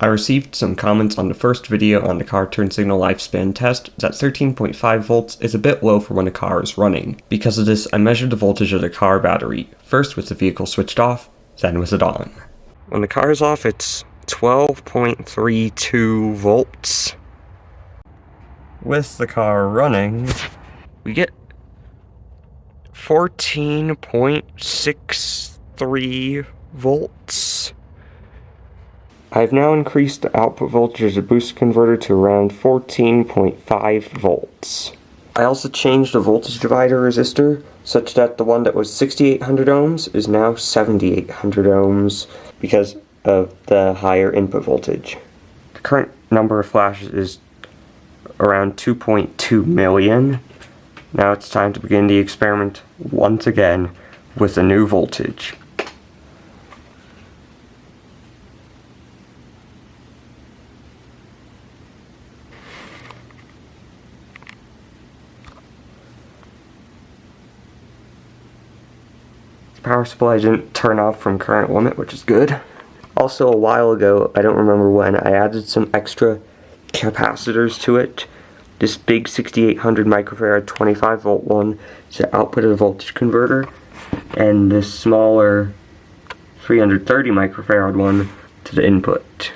I received some comments on the first video on the car turn signal lifespan test that 13.5 volts is a bit low for when a car is running. Because of this, I measured the voltage of the car battery, first with the vehicle switched off, then with it on. When the car is off, it's 12.32 volts. With the car running, we get 14.63 volts. I've now increased the output voltage of the boost converter to around 14.5 volts. I also changed the voltage divider resistor such that the one that was 6800 ohms is now 7800 ohms because of the higher input voltage. The current number of flashes is around 2.2 million. Now it's time to begin the experiment once again with a new voltage. The power supply didn't turn off from current limit, which is good. Also, a while ago, I don't remember when, I added some extra capacitors to it. This big 6800 microfarad 25 volt one to the output of the voltage converter, and this smaller 330 microfarad one to the input.